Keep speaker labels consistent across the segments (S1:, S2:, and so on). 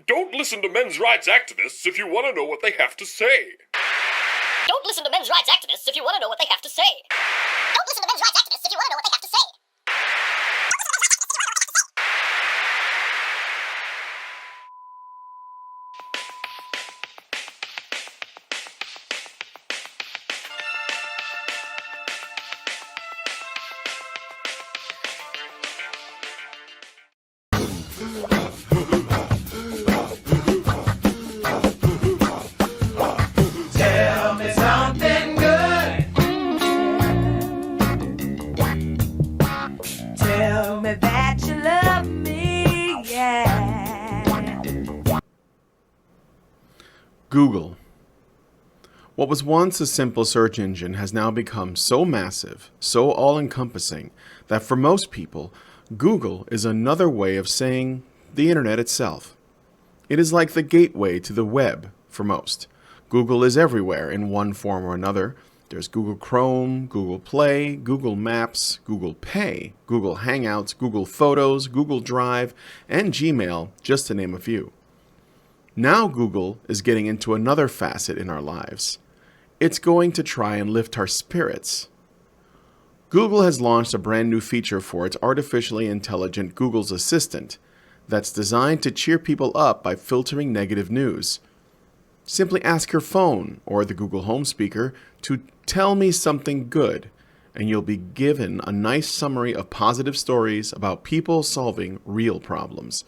S1: Don't listen to men's rights activists if you want to know what they have to say.
S2: Don't listen to men's rights activists if you want to know what they have to say. Don't listen to men's rights activists if you want to know what they have to say.
S3: Tell me something good. Tell me that you love me, yeah.
S4: Google. What was once a simple search engine has now become so massive, so all-encompassing, that for most people, Google is another way of saying the internet itself. It is like the gateway to the web for most. Google is everywhere in one form or another. There's Google Chrome, Google Play, Google Maps, Google Pay, Google Hangouts, Google Photos, Google Drive, and Gmail, just to name a few. Now Google is getting into another facet in our lives. It's going to try and lift our spirits. Google has launched a brand new feature for its artificially intelligent Google's Assistant that's designed to cheer people up by filtering negative news. Simply ask your phone or the Google Homespeaker to tell me something good, and you'll be given a nice summary of positive stories about people solving real problems.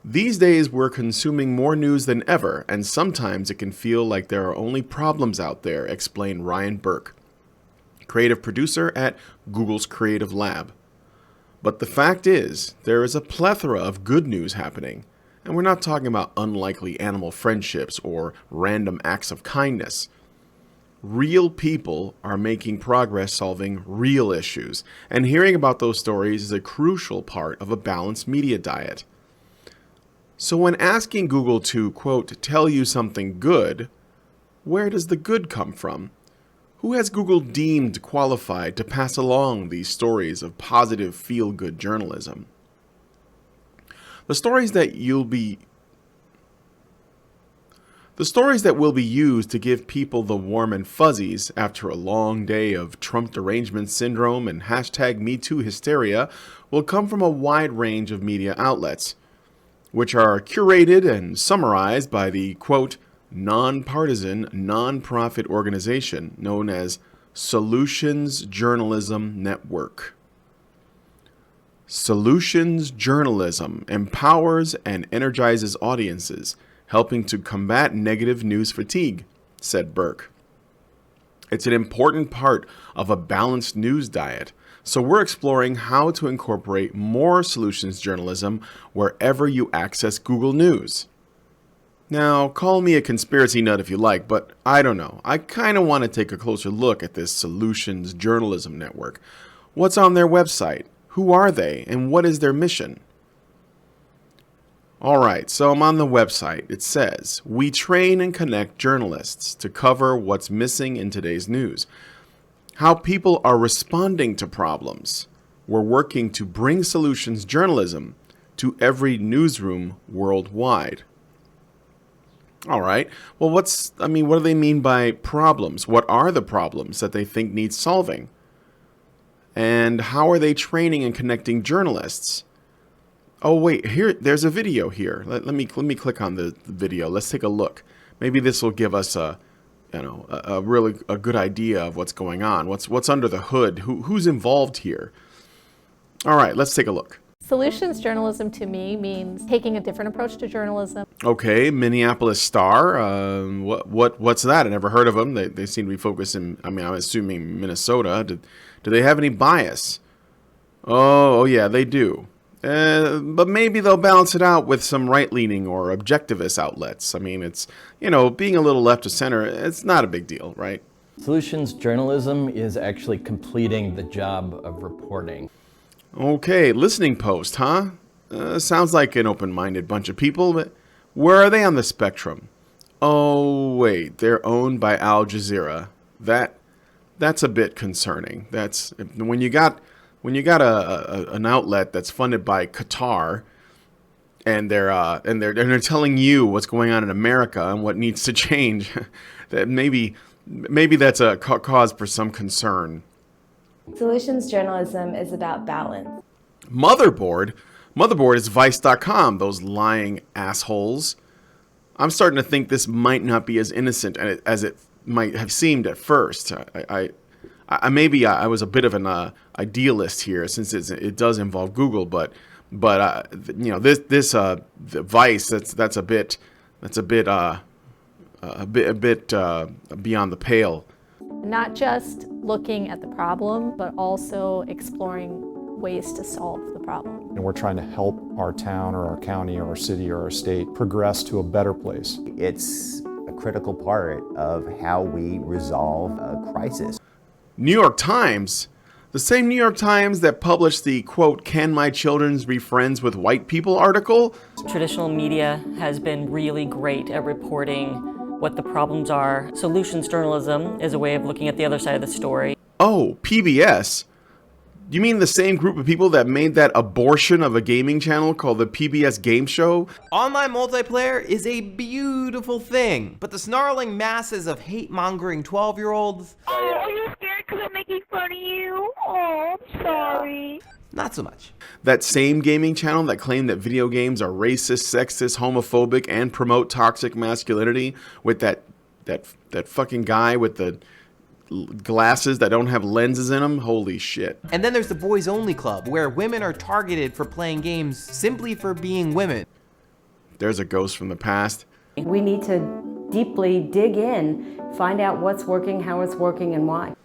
S4: These days, we're consuming more news than ever, and sometimes it can feel like there are only problems out there, explained Ryan Burke, creative producer at Google's Creative Lab. But the fact is, there is a plethora of good news happening, and we're not talking about unlikely animal friendships or random acts of kindness. Real people are making progress solving real issues, and hearing about those stories is a crucial part of a balanced media diet. So when asking Google to, quote, tell you something good, where does the good come from? Who has Google deemed qualified to pass along these stories of positive feel-good journalism? The stories that will be used to give people the warm and fuzzies after a long day of Trump derangement syndrome and hashtag MeToo hysteria will come from a wide range of media outlets, which are curated and summarized by the, quote, nonpartisan, nonprofit organization known as Solutions Journalism Network. Solutions Journalism empowers and energizes audiences, helping to combat negative news fatigue, said Burke. It's an important part of a balanced news diet, so we're exploring how to incorporate more solutions journalism wherever you access Google News. Now, call me a conspiracy nut if you like, but I don't know. I kind of want to take a closer look at this Solutions Journalism Network. What's on their website? Who are they? And what is their mission? Alright, so I'm on the website. It says, we train and connect journalists to cover what's missing in today's news. How people are responding to problems. We're working to bring solutions journalism to every newsroom worldwide. All right. Well, what do they mean by problems? What are the problems that they think need solving? And how are they training and connecting journalists? Oh, wait, there's a video here. Let me click on the video. Let's take a look. Maybe this will give us a good idea of what's going on. What's under the hood? Who's involved here? All right, let's take a look.
S5: Solutions journalism to me means taking a different approach to journalism.
S4: Okay, Minneapolis Star. What's that? I never heard of them. They seem to be focused in, I'm assuming Minnesota. Do they have any bias? Oh yeah, they do. But maybe they'll balance it out with some right-leaning or objectivist outlets. It's, being a little left of center, it's not a big deal, right?
S6: Solutions journalism is actually completing the job of reporting.
S4: Okay, Listening Post, huh? Sounds like an open-minded bunch of people, but where are they on the spectrum? Oh, wait, they're owned by Al Jazeera. That's a bit concerning. That's when you got an outlet that's funded by Qatar they're telling you what's going on in America and what needs to change, that maybe that's a cause for some concern.
S7: Solutions journalism is about balance.
S4: Motherboard is Vice.com, those lying assholes. I'm starting to think this might not be as innocent as it might have seemed at first. I was a bit of an idealist here, since it does involve Google, but this Vice, that's a bit beyond the pale.
S5: Not just looking at the problem, but also exploring ways to solve the problem.
S8: And we're trying to help our town or our county or our city or our state progress to a better place.
S9: It's a critical part of how we resolve a crisis.
S4: New York Times, the same New York Times that published the, quote, "Can my children be friends with white people" article.
S10: Traditional media has been really great at reporting what the problems are. Solutions journalism is a way of looking at the other side of the story.
S4: Oh, PBS? You mean the same group of people that made that abortion of a gaming channel called the PBS Game Show?
S11: Online multiplayer is a beautiful thing, but the snarling masses of hate-mongering 12-year-olds...
S3: Oh, are you scared because I'm making fun of you? Oh, I'm sorry.
S11: Not so much.
S4: That same gaming channel that claimed that video games are racist, sexist, homophobic, and promote toxic masculinity, with that fucking guy with the glasses that don't have lenses in them. Holy shit.
S11: And then there's the Boys Only Club, where women are targeted for playing games simply for being women.
S4: There's a ghost from the past.
S7: We need to deeply dig in, find out what's working, how it's working, and why.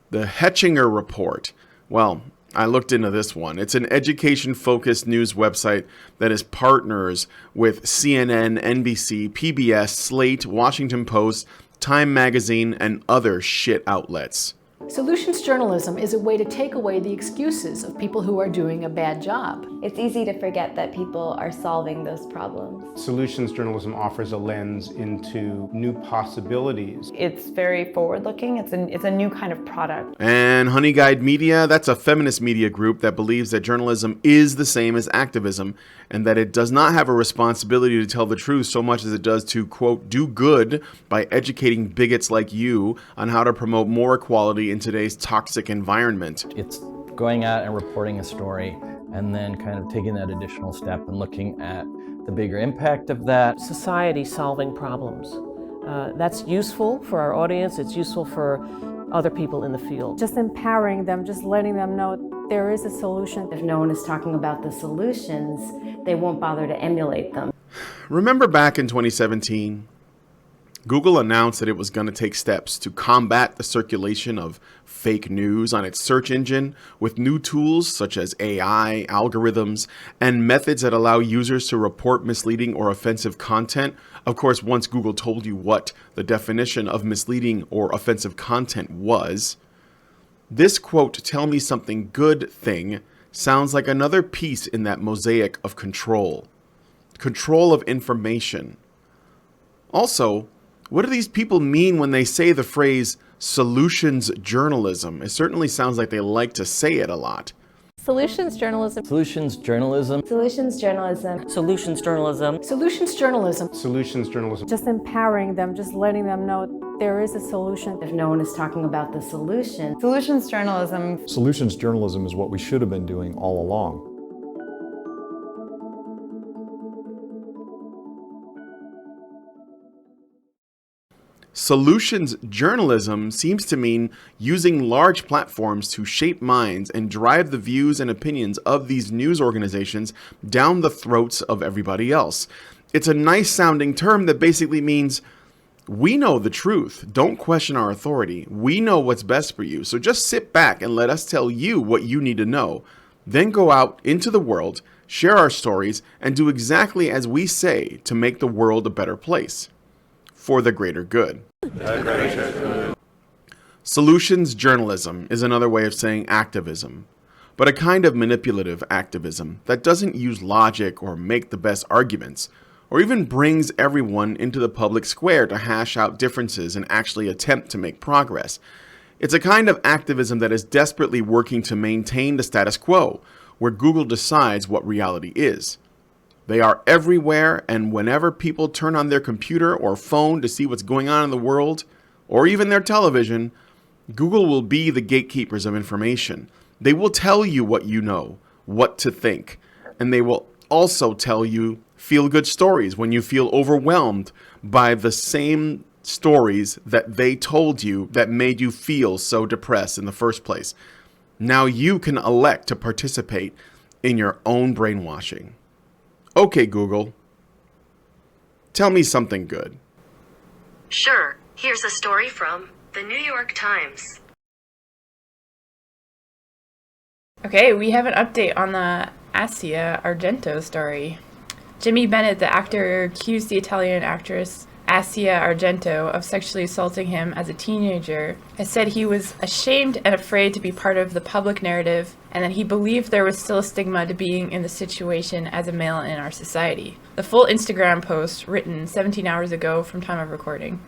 S4: The Hetchinger Report. Well, I looked into this one. It's an education-focused news website that is partners with CNN, NBC, PBS, Slate, Washington Post, Time Magazine, and other shit outlets.
S12: Solutions journalism is a way to take away the excuses of people who are doing a bad job.
S7: It's easy to forget that people are solving those problems.
S13: Solutions journalism offers a lens into new possibilities.
S14: It's very forward-looking. It's a new kind of product.
S4: And Honey Guide Media, that's a feminist media group that believes that journalism is the same as activism, and that it does not have a responsibility to tell the truth so much as it does to, quote, do good by educating bigots like you on how to promote more equality in today's toxic environment.
S6: It's going out and reporting a story and then kind of taking that additional step and looking at the bigger impact of that.
S10: Society solving problems. That's useful for our audience. It's useful for other people in the field.
S5: Just empowering them, just letting them know there is a solution.
S7: If no one is talking about the solutions, they won't bother to emulate them.
S4: Remember back in 2017? Google announced that it was going to take steps to combat the circulation of fake news on its search engine with new tools such as AI, algorithms, and methods that allow users to report misleading or offensive content. Of course, once Google told you what the definition of misleading or offensive content was. This, quote, "tell me something good" thing sounds like another piece in that mosaic of control. Control of information. Also, what do these people mean when they say the phrase solutions journalism? It certainly sounds like they like to say it a lot.
S5: Solutions journalism.
S6: Solutions journalism.
S7: Solutions journalism.
S10: Solutions journalism.
S12: Solutions journalism.
S13: Solutions journalism.
S5: Just empowering them, just letting them know there is a solution.
S7: If no one is talking about the solution.
S14: Solutions journalism.
S8: Solutions journalism is what we should have been doing all along.
S4: Solutions journalism seems to mean using large platforms to shape minds and drive the views and opinions of these news organizations down the throats of everybody else. It's a nice sounding term that basically means we know the truth. Don't question our authority. We know what's best for you. So just sit back and let us tell you what you need to know. Then go out into the world, share our stories, and do exactly as we say to make the world a better place. For the greater good. Solutions journalism is another way of saying activism, but a kind of manipulative activism that doesn't use logic or make the best arguments, or even brings everyone into the public square to hash out differences and actually attempt to make progress. It's a kind of activism that is desperately working to maintain the status quo, where Google decides what reality is. They are everywhere, and whenever people turn on their computer or phone to see what's going on in the world, or even their television, Google will be the gatekeepers of information. They will tell you what you know, what to think, and they will also tell you feel-good stories when you feel overwhelmed by the same stories that they told you that made you feel so depressed in the first place. Now you can elect to participate in your own brainwashing. Okay, Google, tell me something good.
S15: Sure, here's a story from the New York Times.
S14: Okay, we have an update on the Asia Argento story. Jimmy Bennett, the actor, accused the Italian actress Asia Argento of sexually assaulting him as a teenager, has said he was ashamed and afraid to be part of the public narrative, and that he believed there was still a stigma to being in the situation as a male in our society. The full Instagram post, written 17 hours ago from time of recording,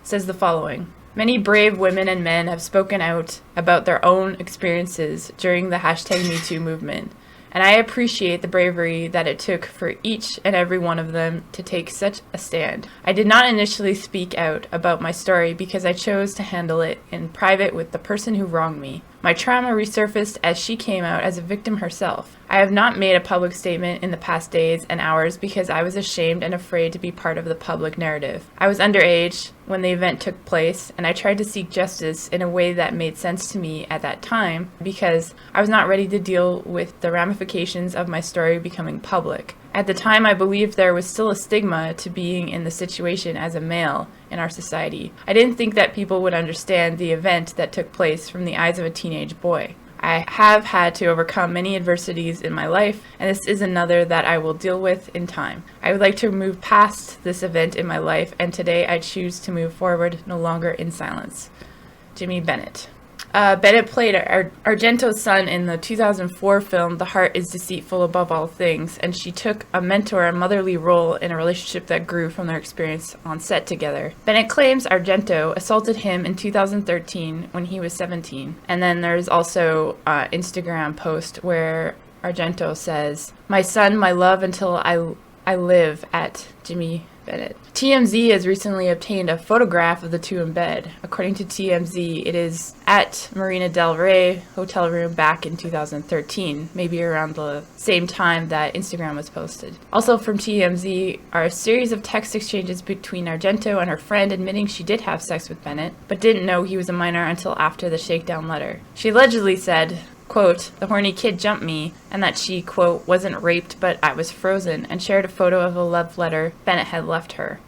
S14: says the following. Many brave women and men have spoken out about their own experiences during the #MeToo movement, and I appreciate the bravery that it took for each and every one of them to take such a stand. I did not initially speak out about my story because I chose to handle it in private with the person who wronged me. My trauma resurfaced as she came out as a victim herself. I have not made a public statement in the past days and hours because I was ashamed and afraid to be part of the public narrative. I was underage when the event took place, and I tried to seek justice in a way that made sense to me at that time because I was not ready to deal with the ramifications of my story becoming public. At the time, I believed there was still a stigma to being in the situation as a male in our society. I didn't think that people would understand the event that took place from the eyes of a teenage boy. I have had to overcome many adversities in my life, and this is another that I will deal with in time. I would like to move past this event in my life, and today I choose to move forward, no longer in silence. Jimmy Bennett. Bennett played Argento's son in the 2004 film The Heart is Deceitful Above All Things, and she took a mentor and motherly role in a relationship that grew from their experience on set together. Bennett claims Argento assaulted him in 2013 when he was 17. And then there's also an Instagram post where Argento says, "My son, my love until I live at Jimmy Bennett." TMZ has recently obtained a photograph of the two in bed. According to TMZ, it is at Marina del Rey hotel room back in 2013, maybe around the same time that Instagram was posted. Also from TMZ are a series of text exchanges between Argento and her friend admitting she did have sex with Bennett, but didn't know he was a minor until after the shakedown letter. She allegedly said, quote, "The horny kid jumped me," and that she, quote, "wasn't raped, but I was frozen," and shared a photo of a love letter Bennett had left her.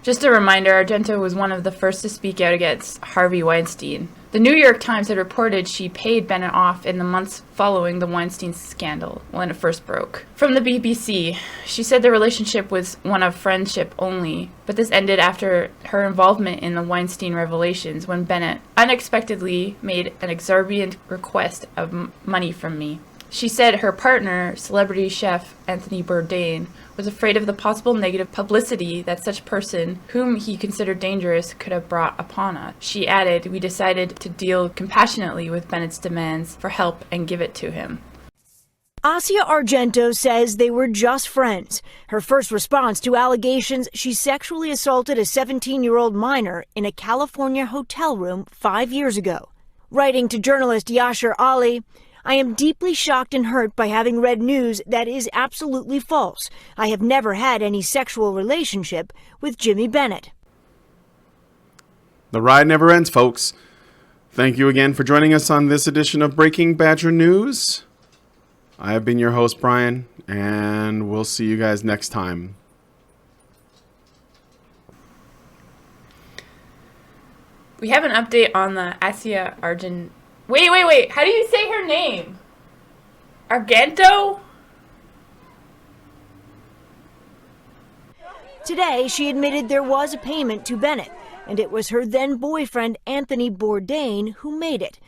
S14: Just a reminder, Argento was one of the first to speak out against Harvey Weinstein. The New York Times had reported she paid Bennett off in the months following the Weinstein scandal when it first broke. From the BBC, she said the relationship was one of friendship only, but this ended after her involvement in the Weinstein revelations when Bennett unexpectedly made an exorbitant request of money from me. She said her partner, celebrity chef Anthony Bourdain, was afraid of the possible negative publicity that such person, whom he considered dangerous, could have brought upon us. She added, "We decided to deal compassionately with Bennett's demands for help and give it to him."
S16: Asia Argento says they were just friends. Her first response to allegations she sexually assaulted a 17-year-old minor in a California hotel room 5 years ago. Writing to journalist Yashar Ali, "I am deeply shocked and hurt by having read news that is absolutely false. I have never had any sexual relationship with Jimmy Bennett."
S4: The ride never ends, folks. Thank you again for joining us on this edition of Breaking Badger News. I have been your host, Brian, and we'll see you guys next time.
S14: We have an update on the Asia Argento. Wait. How do you say her name? Argento?
S16: Today, she admitted there was a payment to Bennett, and it was her then-boyfriend Anthony Bourdain who made it.